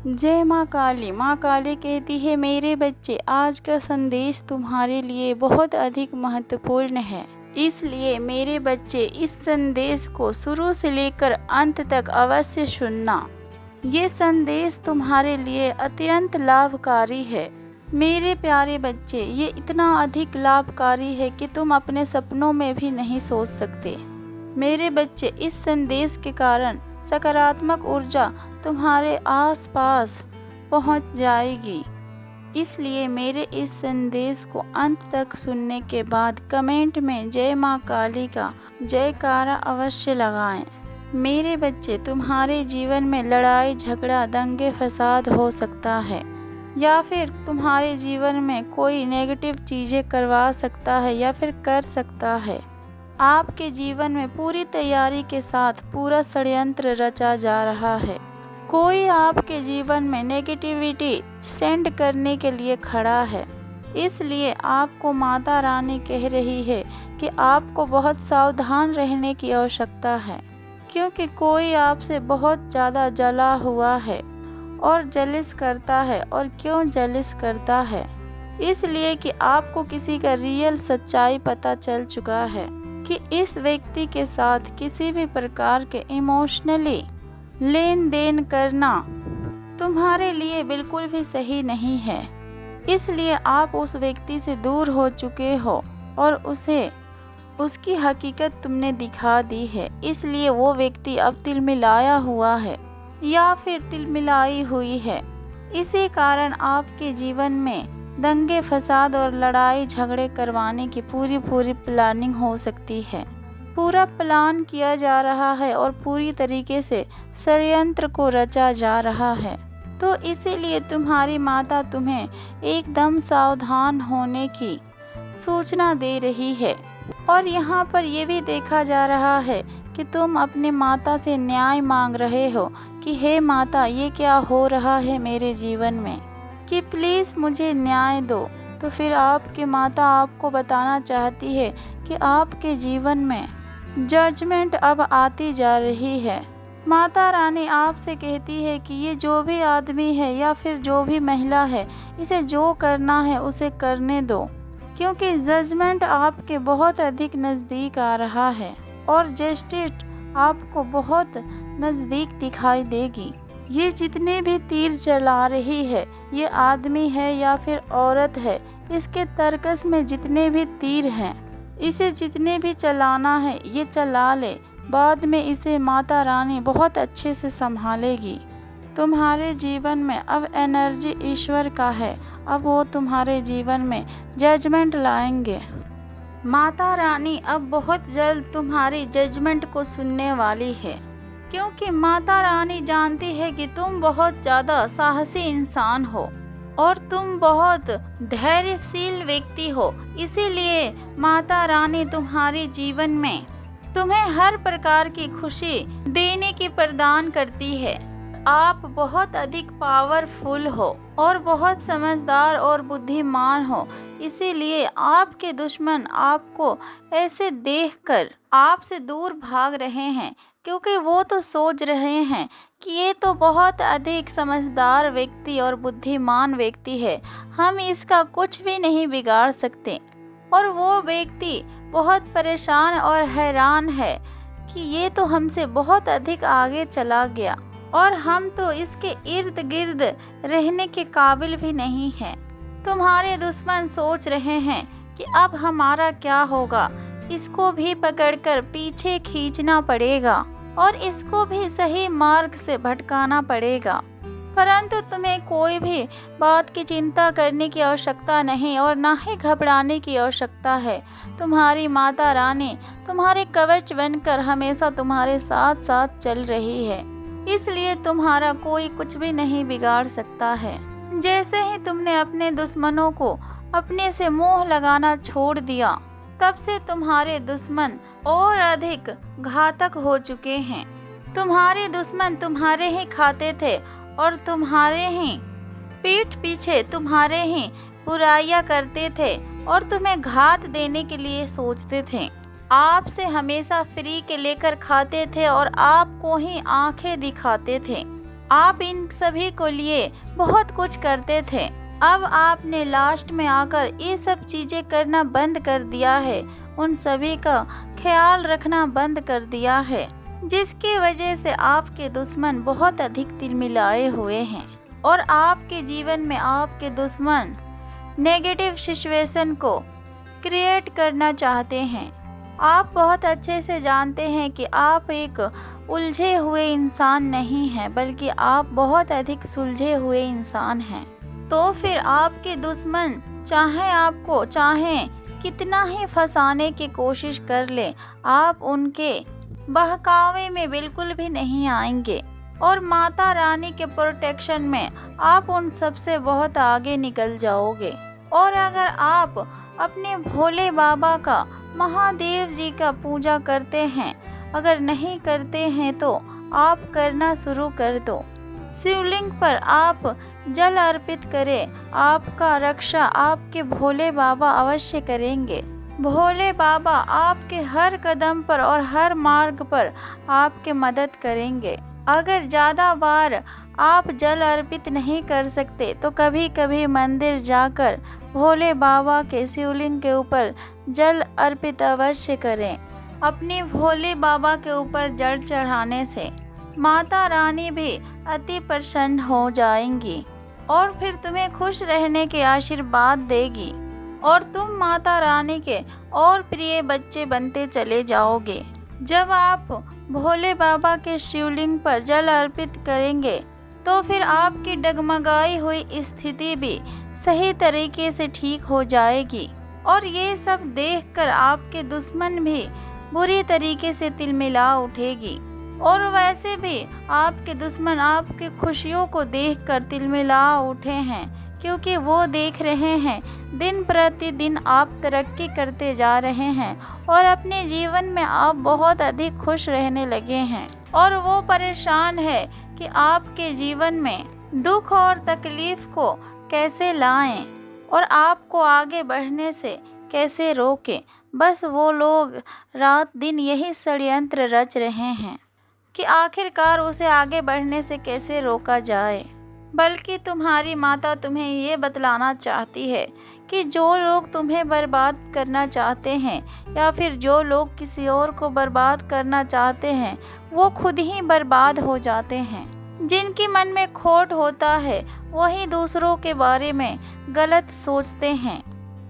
जय माँ काली कहती है, मेरे बच्चे, आज का संदेश तुम्हारे लिए बहुत अधिक महत्वपूर्ण है। इसलिए मेरे बच्चे, इस संदेश को शुरू से लेकर अंत तक अवश्य सुनना। ये संदेश तुम्हारे लिए अत्यंत लाभकारी है। मेरे प्यारे बच्चे, ये इतना अधिक लाभकारी है कि तुम अपने सपनों में भी नहीं सोच सकते। मेरे बच्चे, इस संदेश के कारण सकारात्मक ऊर्जा तुम्हारे आसपास पहुंच जाएगी। इसलिए मेरे इस संदेश को अंत तक सुनने के बाद कमेंट में जय माँ काली का जयकारा अवश्य लगाएं। मेरे बच्चे, तुम्हारे जीवन में लड़ाई झगड़ा दंगे फसाद हो सकता है, या फिर तुम्हारे जीवन में कोई नेगेटिव चीज़ें करवा सकता है या फिर कर सकता है। आपके जीवन में पूरी तैयारी के साथ पूरा षड्यंत्र रचा जा रहा है। कोई आपके जीवन में नेगेटिविटी सेंड करने के लिए खड़ा है। इसलिए आपको माता रानी कह रही है कि आपको बहुत सावधान रहने की आवश्यकता है, क्योंकि कोई आपसे बहुत ज़्यादा जला हुआ है और जलिस करता है। और क्यों जलिस करता है? इसलिए कि आपको किसी का रियल सच्चाई पता चल चुका है कि इस व्यक्ति के साथ किसी भी प्रकार के इमोशनली लेन देन करना तुम्हारे लिए बिल्कुल भी सही नहीं है। इसलिए आप उस व्यक्ति से दूर हो चुके हो और उसे उसकी हकीकत तुमने दिखा दी है। इसलिए वो व्यक्ति अब तिलमिलाया हुआ है या फिर तिलमिलाई हुई है। इसी कारण आपके जीवन में दंगे फसाद और लड़ाई झगड़े करवाने की पूरी प्लानिंग हो सकती है। पूरा प्लान किया जा रहा है और पूरी तरीके से षड्यंत्र को रचा जा रहा है। तो इसीलिए तुम्हारी माता तुम्हें एकदम सावधान होने की सूचना दे रही है। और यहाँ पर ये भी देखा जा रहा है कि तुम अपने माता से न्याय मांग रहे हो कि हे माता, ये क्या हो रहा है मेरे जीवन में, कि प्लीज़ मुझे न्याय दो। तो फिर आपकी माता आपको बताना चाहती है कि आपके जीवन में जजमेंट अब आती जा रही है। माता रानी आपसे कहती है कि ये जो भी आदमी है या फिर जो भी महिला है, इसे जो करना है उसे करने दो, क्योंकि जजमेंट आपके बहुत अधिक नज़दीक आ रहा है और जस्टिस आपको बहुत नज़दीक दिखाई देगी। ये जितने भी तीर चला रही है, ये आदमी है या फिर औरत है, इसके तर्कस में जितने भी तीर हैं, इसे जितने भी चलाना है ये चला ले। बाद में इसे माता रानी बहुत अच्छे से संभालेगी। तुम्हारे जीवन में अब एनर्जी ईश्वर का है। अब वो तुम्हारे जीवन में जजमेंट लाएंगे। माता रानी अब बहुत जल्द तुम्हारी जजमेंट को सुनने वाली है, क्योंकि माता रानी जानती है कि तुम बहुत ज़्यादा साहसी इंसान हो और तुम बहुत धैर्यशील व्यक्ति हो। इसीलिए माता रानी तुम्हारे जीवन में तुम्हें हर प्रकार की खुशी देने की प्रदान करती है। आप बहुत अधिक पावरफुल हो और बहुत समझदार और बुद्धिमान हो। इसीलिए आपके दुश्मन आपको ऐसे देखकर आपसे दूर भाग रहे हैं, क्योंकि वो तो सोच रहे हैं कि ये तो बहुत अधिक समझदार व्यक्ति और बुद्धिमान व्यक्ति है, हम इसका कुछ भी नहीं बिगाड़ सकते। और वो व्यक्ति बहुत परेशान और हैरान है कि ये तो हमसे बहुत अधिक आगे चला गया और हम तो इसके इर्द गिर्द रहने के काबिल भी नहीं हैं। तुम्हारे दुश्मन सोच रहे हैं कि अब हमारा क्या होगा, इसको भी पकड़कर पीछे खींचना पड़ेगा और इसको भी सही मार्ग से भटकाना पड़ेगा। परंतु तुम्हें कोई भी बात की चिंता करने की आवश्यकता नहीं और ना ही घबराने की आवश्यकता है। तुम्हारी माता रानी तुम्हारे कवच बनकर हमेशा तुम्हारे साथ साथ चल रही है। इसलिए तुम्हारा कोई कुछ भी नहीं बिगाड़ सकता है। जैसे ही तुमने अपने दुश्मनों को अपने से मोह लगाना छोड़ दिया, तब से तुम्हारे दुश्मन और अधिक घातक हो चुके हैं। तुम्हारे दुश्मन तुम्हारे ही खाते थे और तुम्हारे ही पीठ पीछे तुम्हारे ही बुराइयां करते थे और तुम्हें घात देने के लिए सोचते थे। आपसे हमेशा फ्री के लेकर खाते थे और आपको ही आंखें दिखाते थे। आप इन सभी को लिए बहुत कुछ करते थे। अब आपने लास्ट में आकर ये सब चीज़ें करना बंद कर दिया है, उन सभी का ख्याल रखना बंद कर दिया है, जिसकी वजह से आपके दुश्मन बहुत अधिक तिलमिलाए हुए हैं और आपके जीवन में आपके दुश्मन नेगेटिव सिचुएशन को क्रिएट करना चाहते हैं। आप बहुत अच्छे से जानते हैं कि आप एक उलझे हुए इंसान नहीं हैं, बल्कि आप बहुत अधिक सुलझे हुए इंसान हैं। तो फिर आपके दुश्मन चाहे कितना ही फंसाने की कोशिश कर ले, आप उनके बहकावे में बिल्कुल भी नहीं आएंगे और माता रानी के प्रोटेक्शन में आप उन सबसे बहुत आगे निकल जाओगे। और अगर आप अपने भोले बाबा का, महादेव जी का पूजा करते हैं, अगर नहीं करते हैं तो आप करना शुरू कर दो। शिवलिंग पर आप जल अर्पित करें, आपका रक्षा आपके भोले बाबा अवश्य करेंगे। भोले बाबा आपके हर कदम पर और हर मार्ग पर आपके मदद करेंगे। अगर ज़्यादा बार आप जल अर्पित नहीं कर सकते तो कभी कभी मंदिर जाकर भोले बाबा के शिवलिंग के ऊपर जल अर्पित अवश्य करें। अपने भोले बाबा के ऊपर जल चढ़ाने से माता रानी भी अति प्रसन्न हो जाएंगी और फिर तुम्हें खुश रहने के आशीर्वाद देगी और तुम माता रानी के और प्रिय बच्चे बनते चले जाओगे। जब आप भोले बाबा के शिवलिंग पर जल अर्पित करेंगे तो फिर आपकी डगमगाई हुई स्थिति भी सही तरीके से ठीक हो जाएगी और ये सब देखकर आपके दुश्मन भी बुरी तरीके से तिलमिला उठेगी। और वैसे भी आपके दुश्मन आपकी खुशियों को देखकर तिलमिला उठे हैं, क्योंकि वो देख रहे हैं दिन प्रतिदिन आप तरक्की करते जा रहे हैं और अपने जीवन में आप बहुत अधिक खुश रहने लगे हैं। और वो परेशान है कि आपके जीवन में दुख और तकलीफ को कैसे लाएं और आपको आगे बढ़ने से कैसे रोकें। बस वो लोग रात दिन यही षड्यंत्र रच रहे हैं कि आखिरकार उसे आगे बढ़ने से कैसे रोका जाए। बल्कि तुम्हारी माता तुम्हें ये बतलाना चाहती है कि जो लोग तुम्हें बर्बाद करना चाहते हैं या फिर जो लोग किसी और को बर्बाद करना चाहते हैं, वो खुद ही बर्बाद हो जाते हैं। जिनके मन में खोट होता है वही दूसरों के बारे में गलत सोचते हैं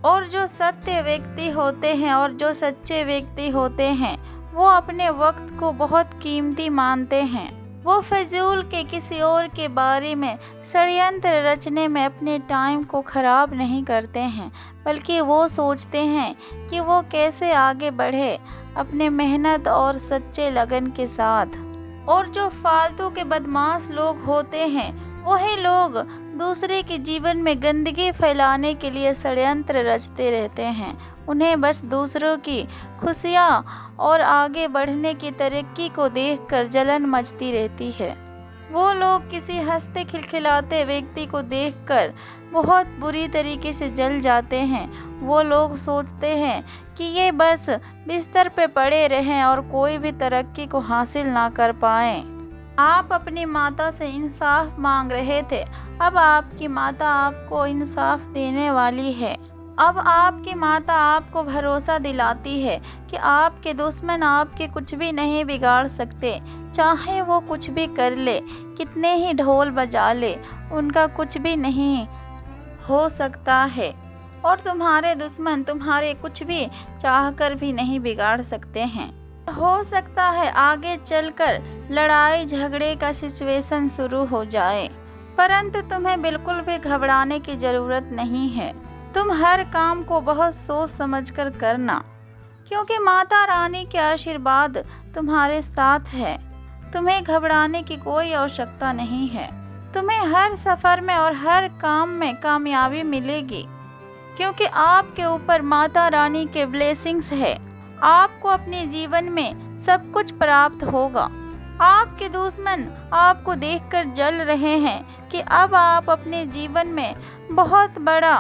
और जो सत्य व्यक्ति होते हैं और जो सच्चे व्यक्ति होते हैं वो अपने वक्त को बहुत कीमती मानते हैं। वो फजूल के किसी और के बारे में षड्यंत्र रचने में अपने टाइम को ख़राब नहीं करते हैं, बल्कि वो सोचते हैं कि वो कैसे आगे बढ़े अपने मेहनत और सच्चे लगन के साथ। और जो फालतू के बदमाश लोग होते हैं वही लोग दूसरे के जीवन में गंदगी फैलाने के लिए षड्यंत्र रचते रहते हैं। उन्हें बस दूसरों की खुशियाँ और आगे बढ़ने की तरक्की को देखकर जलन मचती रहती है। वो लोग किसी हंसते खिलखिलाते व्यक्ति को देखकर बहुत बुरी तरीके से जल जाते हैं। वो लोग सोचते हैं कि ये बस बिस्तर पे पड़े रहें और कोई भी तरक्की को हासिल ना कर पाएं। आप अपनी माता से इंसाफ मांग रहे थे, अब आपकी माता आपको इंसाफ देने वाली है। अब आपकी माता आपको भरोसा दिलाती है कि आपके दुश्मन आपके कुछ भी नहीं बिगाड़ सकते, चाहे वो कुछ भी कर ले, कितने ही ढोल बजा ले, उनका कुछ भी नहीं हो सकता है। और तुम्हारे दुश्मन तुम्हारे कुछ भी चाहकर भी नहीं बिगाड़ सकते हैं। हो सकता है आगे चलकर लड़ाई झगड़े का सिचुएशन शुरू हो जाए, परंतु तुम्हें बिल्कुल भी घबराने की ज़रूरत नहीं है। तुम हर काम को बहुत सोच समझकर करना, क्योंकि माता रानी के आशीर्वाद तुम्हारे साथ है। तुम्हें घबराने की कोई आवश्यकता नहीं है। तुम्हें हर सफ़र में और हर काम में कामयाबी मिलेगी, क्योंकि आपके ऊपर माता रानी के ब्लेसिंग्स है। आपको अपने जीवन में सब कुछ प्राप्त होगा। आपके दुश्मन आपको देखकर जल रहे हैं कि अब आप अपने जीवन में बहुत बड़ा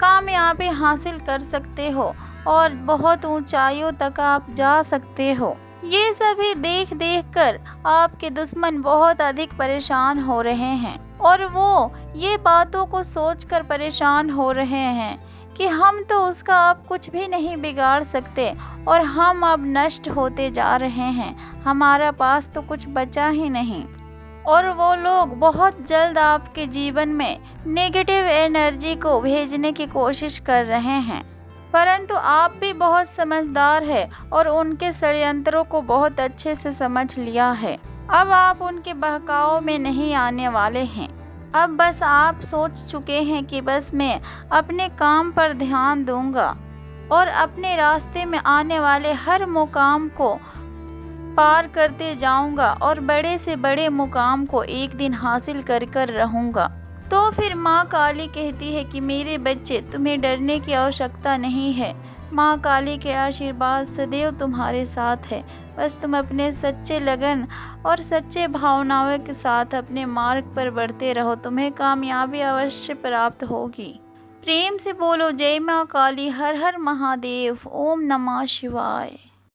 कामयाबी हासिल कर सकते हो और बहुत ऊंचाइयों तक आप जा सकते हो। ये सभी देख देख कर आपके दुश्मन बहुत अधिक परेशान हो रहे हैं और वो ये बातों को सोचकर परेशान हो रहे हैं कि हम तो उसका अब कुछ भी नहीं बिगाड़ सकते और हम अब नष्ट होते जा रहे हैं, हमारा पास तो कुछ बचा ही नहीं। और वो लोग बहुत जल्द आपके जीवन में नेगेटिव एनर्जी को भेजने की कोशिश कर रहे हैं, परंतु आप भी बहुत समझदार है और उनके षड्यंत्रों को बहुत अच्छे से समझ लिया है। अब आप उनके बहकाव में नहीं आने वाले हैं। अब बस आप सोच चुके हैं कि बस मैं अपने काम पर ध्यान दूंगा और अपने रास्ते में आने वाले हर मुकाम को पार करते जाऊंगा और बड़े से बड़े मुकाम को एक दिन हासिल कर कर रहूंगा। तो फिर माँ काली कहती है कि मेरे बच्चे, तुम्हें डरने की आवश्यकता नहीं है। माँ काली के आशीर्वाद सदैव तुम्हारे साथ है। बस तुम अपने सच्चे लगन और सच्चे भावनाओं के साथ अपने मार्ग पर बढ़ते रहो, तुम्हें कामयाबी अवश्य प्राप्त होगी। प्रेम से बोलो जय माँ काली, हर हर महादेव, ओम नमः शिवाय।